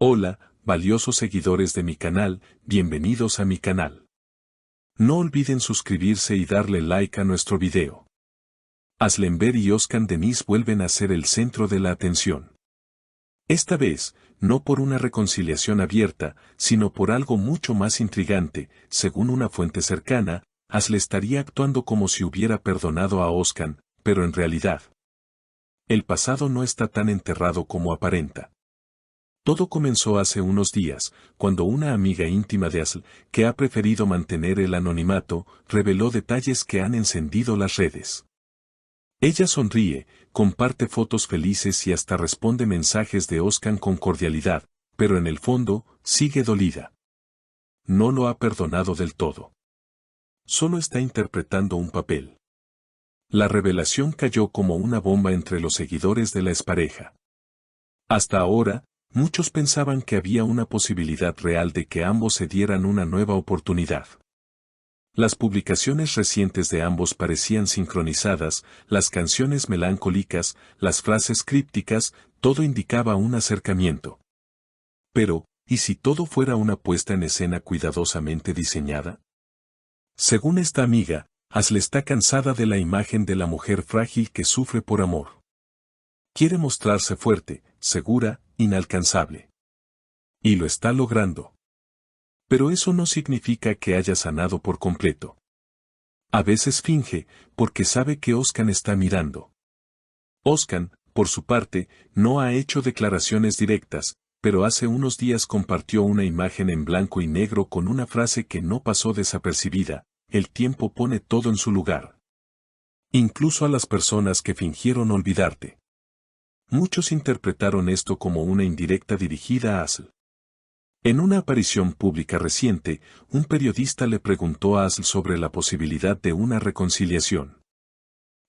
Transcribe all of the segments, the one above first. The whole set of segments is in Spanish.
Hola, valiosos seguidores de mi canal, bienvenidos a mi canal. No olviden suscribirse y darle like a nuestro video. Aslenberg y Özkan Deniz vuelven a ser el centro de la atención. Esta vez, no por una reconciliación abierta, sino por algo mucho más intrigante. Según una fuente cercana, Aslı estaría actuando como si hubiera perdonado a Özkan, pero en realidad, el pasado no está tan enterrado como aparenta. Todo comenzó hace unos días, cuando una amiga íntima de Aslı, que ha preferido mantener el anonimato, reveló detalles que han encendido las redes. Ella sonríe, comparte fotos felices y hasta responde mensajes de Özkan con cordialidad, pero en el fondo, sigue dolida. No lo ha perdonado del todo. Solo está interpretando un papel. La revelación cayó como una bomba entre los seguidores de la expareja. Hasta ahora, muchos pensaban que había una posibilidad real de que ambos se dieran una nueva oportunidad. Las publicaciones recientes de ambos parecían sincronizadas, las canciones melancólicas, las frases crípticas, todo indicaba un acercamiento. Pero, ¿y si todo fuera una puesta en escena cuidadosamente diseñada? Según esta amiga, Aslı está cansada de la imagen de la mujer frágil que sufre por amor. Quiere mostrarse fuerte, segura, inalcanzable. Y lo está logrando. Pero eso no significa que haya sanado por completo. A veces finge, porque sabe que Özkan está mirando. Özkan, por su parte, no ha hecho declaraciones directas, pero hace unos días compartió una imagen en blanco y negro con una frase que no pasó desapercibida: el tiempo pone todo en su lugar. Incluso a las personas que fingieron olvidarte. Muchos interpretaron esto como una indirecta dirigida a Aslı. En una aparición pública reciente, un periodista le preguntó a Aslı sobre la posibilidad de una reconciliación.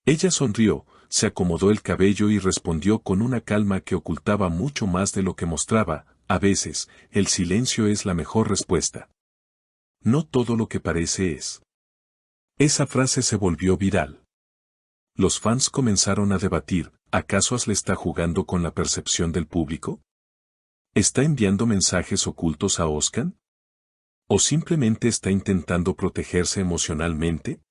Ella sonrió, se acomodó el cabello y respondió con una calma que ocultaba mucho más de lo que mostraba: a veces, el silencio es la mejor respuesta. No todo lo que parece es. Esa frase se volvió viral. Los fans comenzaron a debatir: ¿acaso Aslı está jugando con la percepción del público? ¿Está enviando mensajes ocultos a Özkan? ¿O simplemente está intentando protegerse emocionalmente?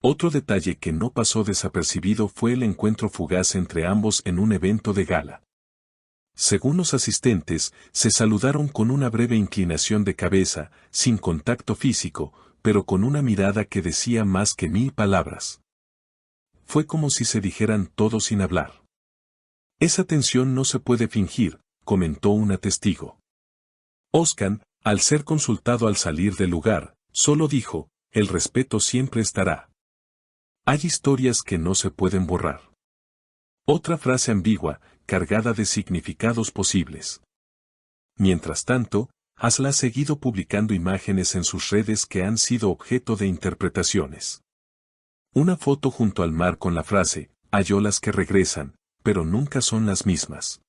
Otro detalle que no pasó desapercibido fue el encuentro fugaz entre ambos en un evento de gala. Según los asistentes, se saludaron con una breve inclinación de cabeza, sin contacto físico, pero con una mirada que decía más que 1000 palabras. Fue como si se dijeran todo sin hablar. Esa tensión no se puede fingir, comentó una testigo. Özkan, al ser consultado al salir del lugar, solo dijo: el respeto siempre estará. Hay historias que no se pueden borrar. Otra frase ambigua, cargada de significados posibles. Mientras tanto, Aslı ha seguido publicando imágenes en sus redes que han sido objeto de interpretaciones. Una foto junto al mar con la frase: hay olas que regresan, pero nunca son las mismas.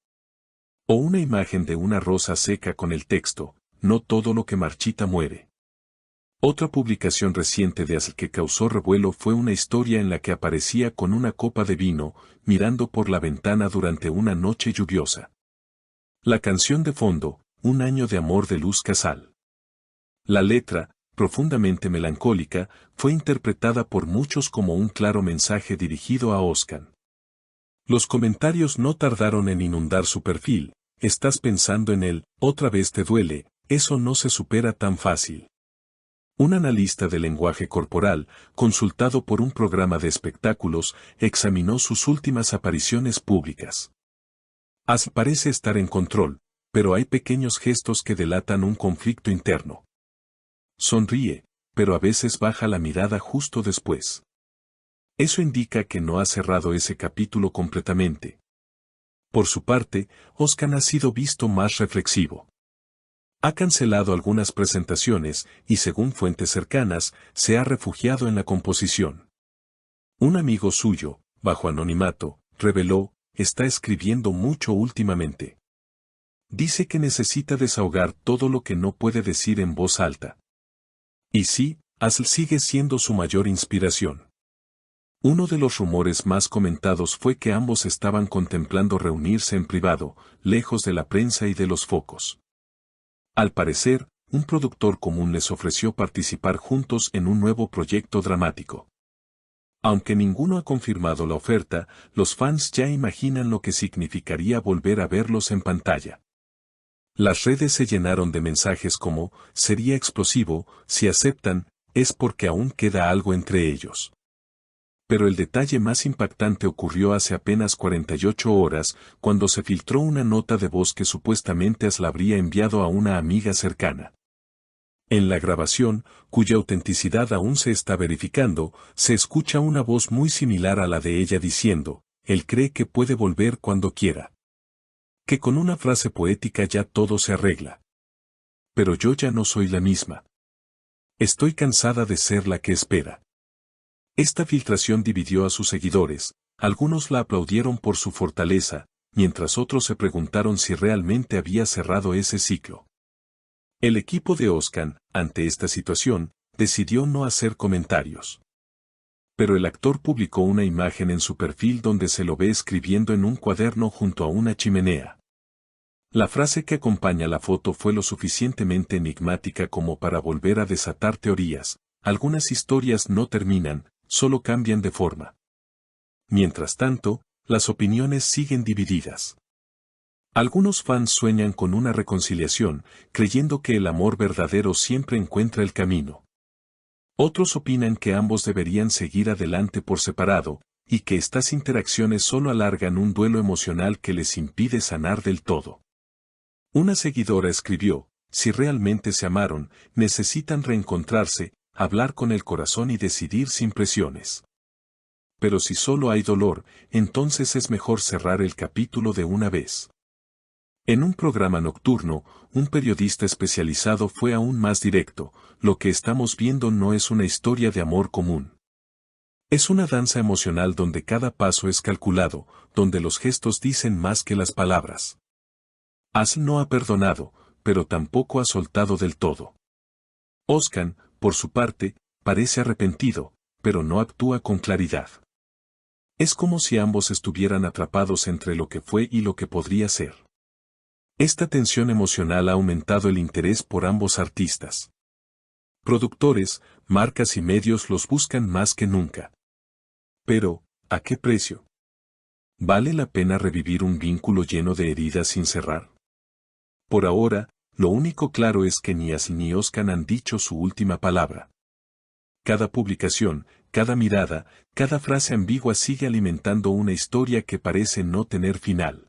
O una imagen de una rosa seca con el texto: no todo lo que marchita muere. Otra publicación reciente de Aslı que causó revuelo fue una historia en la que aparecía con una copa de vino, mirando por la ventana durante una noche lluviosa. La canción de fondo: un año de amor de Luz Casal. La letra, profundamente melancólica, fue interpretada por muchos como un claro mensaje dirigido a Özkan. Los comentarios no tardaron en inundar su perfil: estás pensando en él, otra vez te duele, eso no se supera tan fácil. Un analista de lenguaje corporal, consultado por un programa de espectáculos, examinó sus últimas apariciones públicas. Aslı parece estar en control, pero hay pequeños gestos que delatan un conflicto interno. Sonríe, pero a veces baja la mirada justo después. Eso indica que no ha cerrado ese capítulo completamente. Por su parte, Özkan ha sido visto más reflexivo. Ha cancelado algunas presentaciones y, según fuentes cercanas, se ha refugiado en la composición. Un amigo suyo, bajo anonimato, reveló: está escribiendo mucho últimamente. Dice que necesita desahogar todo lo que no puede decir en voz alta. Y sí, Aslı sigue siendo su mayor inspiración. Uno de los rumores más comentados fue que ambos estaban contemplando reunirse en privado, lejos de la prensa y de los focos. Al parecer, un productor común les ofreció participar juntos en un nuevo proyecto dramático. Aunque ninguno ha confirmado la oferta, los fans ya imaginan lo que significaría volver a verlos en pantalla. Las redes se llenaron de mensajes como, sería explosivo, si aceptan, es porque aún queda algo entre ellos. Pero el detalle más impactante ocurrió hace apenas 48 horas, cuando se filtró una nota de voz que supuestamente Asl habría enviado a una amiga cercana. En la grabación, cuya autenticidad aún se está verificando, se escucha una voz muy similar a la de ella diciendo, él cree que puede volver cuando quiera. Que con una frase poética ya todo se arregla. Pero yo ya no soy la misma. Estoy cansada de ser la que espera. Esta filtración dividió a sus seguidores, algunos la aplaudieron por su fortaleza, mientras otros se preguntaron si realmente había cerrado ese ciclo. El equipo de Özkan, ante esta situación, decidió no hacer comentarios. Pero el actor publicó una imagen en su perfil donde se lo ve escribiendo en un cuaderno junto a una chimenea. La frase que acompaña la foto fue lo suficientemente enigmática como para volver a desatar teorías. Algunas historias no terminan, solo cambian de forma. Mientras tanto, las opiniones siguen divididas. Algunos fans sueñan con una reconciliación, creyendo que el amor verdadero siempre encuentra el camino. Otros opinan que ambos deberían seguir adelante por separado, y que estas interacciones solo alargan un duelo emocional que les impide sanar del todo. Una seguidora escribió, si realmente se amaron, necesitan reencontrarse, hablar con el corazón y decidir sin presiones. Pero si solo hay dolor, entonces es mejor cerrar el capítulo de una vez. En un programa nocturno, un periodista especializado fue aún más directo, lo que estamos viendo no es una historia de amor común. Es una danza emocional donde cada paso es calculado, donde los gestos dicen más que las palabras. Asl no ha perdonado, pero tampoco ha soltado del todo. Özkan, por su parte, parece arrepentido, pero no actúa con claridad. Es como si ambos estuvieran atrapados entre lo que fue y lo que podría ser. Esta tensión emocional ha aumentado el interés por ambos artistas. Productores, marcas y medios los buscan más que nunca. Pero, ¿a qué precio? ¿Vale la pena revivir un vínculo lleno de heridas sin cerrar? Por ahora, lo único claro es que ni Asl ni Özkan han dicho su última palabra. Cada publicación, cada mirada, cada frase ambigua sigue alimentando una historia que parece no tener final.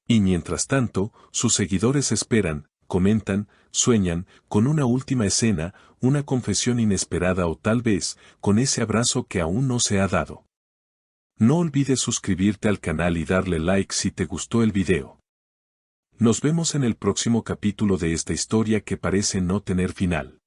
Y mientras tanto, sus seguidores esperan, comentan, sueñan, con una última escena, una confesión inesperada o tal vez, con ese abrazo que aún no se ha dado. No olvides suscribirte al canal y darle like si te gustó el video. Nos vemos en el próximo capítulo de esta historia que parece no tener final.